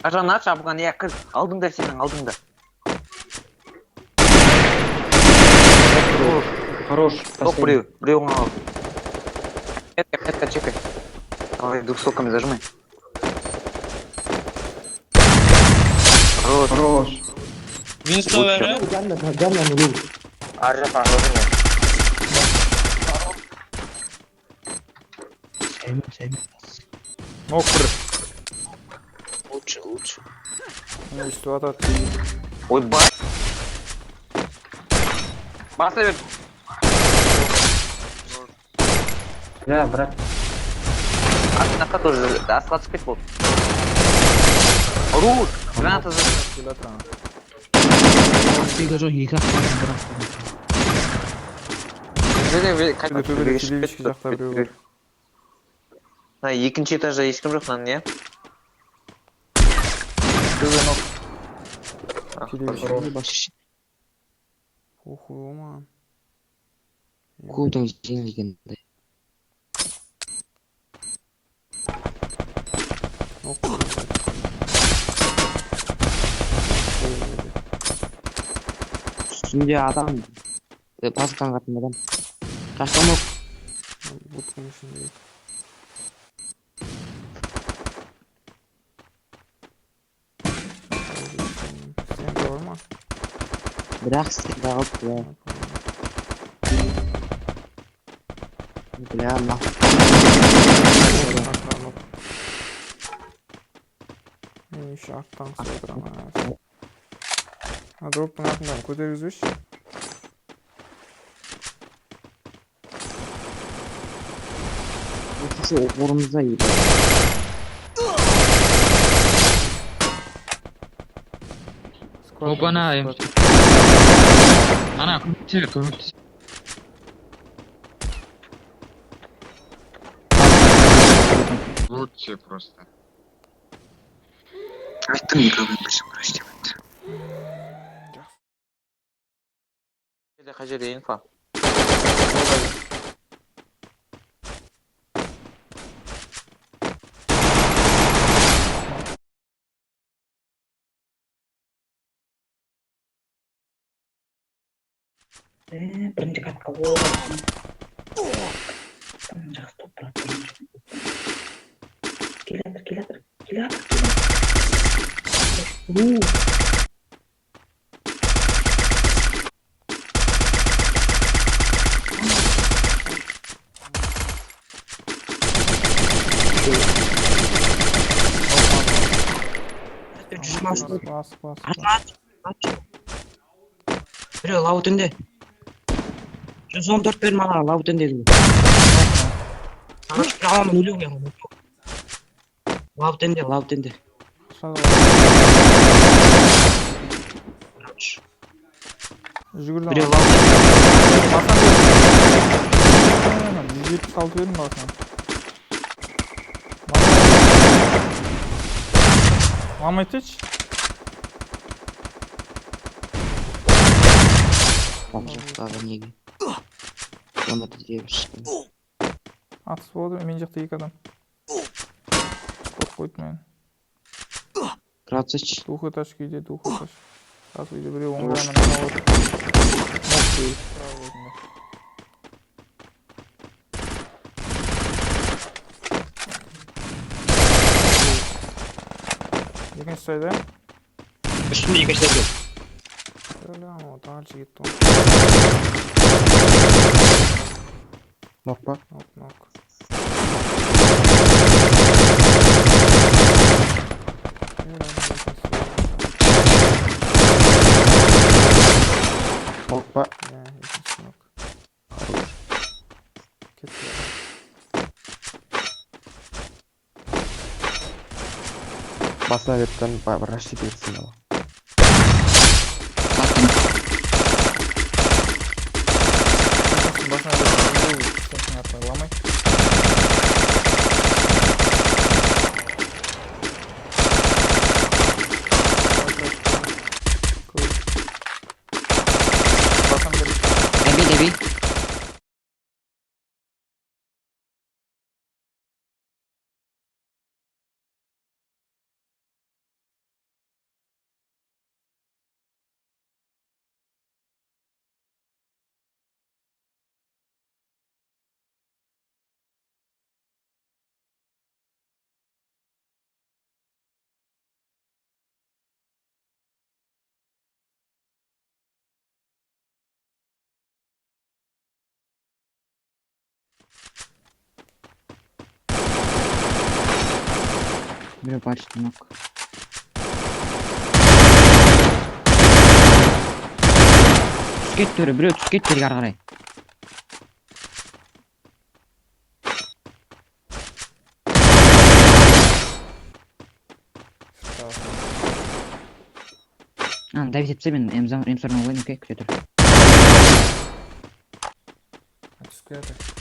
Қажан ач, Абған я кір. Алдыңда сенің алдыңда. Хорош. Тоқ біреу ғана ал. Пятка, чекай. Давай, двухсотками зажимай. Хорош. Винстон бәрі? Жанна нулю. Ар жақтан көрдім. Сеймен. Нок бір. Лучше. Өйстіп атады. Ой, Баса бер. Да, брат. Артынаққа тоже асыға түспек болды. Руш! Граната зажимай. Келат ана. Астыйда жоқ, екі ақтан бірақ. Төбеде телевички жақта біреу бар. Екінші этажда ешкім жоқ мынаның, иә? Төбе нок. Телевички. Похуй ома. Кудың жеңілгенде. Нок. Үстінде адам. Пасқан қатын адам. Қашқан оқ. Будканың ішінде. Сенде бар ма? Бірақ сізді алып, бля. Бля, нахуй. Мен еще арттан қысып отырамын. Дроптың артынан көтергізбеші. Өтісі орымызда еді. Опана, Ана, көмектес. Лучше просто. Айттым, микрофон біршім көріштемеді. Қай жерде инфа? Бірінші қатқа оғасын. Жақсы топ тұрады. Келатыр. Бас. Біреу лау түнде. 114 берім ана лау түндегі. Ағаш бір аламын өлеу ең. Лау түнде. Жүгірді Біреу ма? лау түнде. Басан бердім. 176 бердім басан. Мама етеч? Жақтағы неге. Оны да дебір шыққан. Атыс болды, мен жақта екі адам. Қорып қойды мен. Грацич. Двухэтаж кейде, двухэтаж. Аз үйде біреу оң жағынан мына отыр. Нок біреу. Екінші сайда. Үстінде екінші дәді. Öyle ama dağarcı gitti o. Nok па? Nok. Nok па? Ya, ikincisi nok. Ketti ya. Басына берттен рашид етсін ала. Basına bir istersen atlarlamay. Debi. Бирөө почти нок. Түсіп кетті бирөө түсіп кетті ары қарай. Давид етсе мен М40 алайын, окей, күте тұр. Түсіп келеді.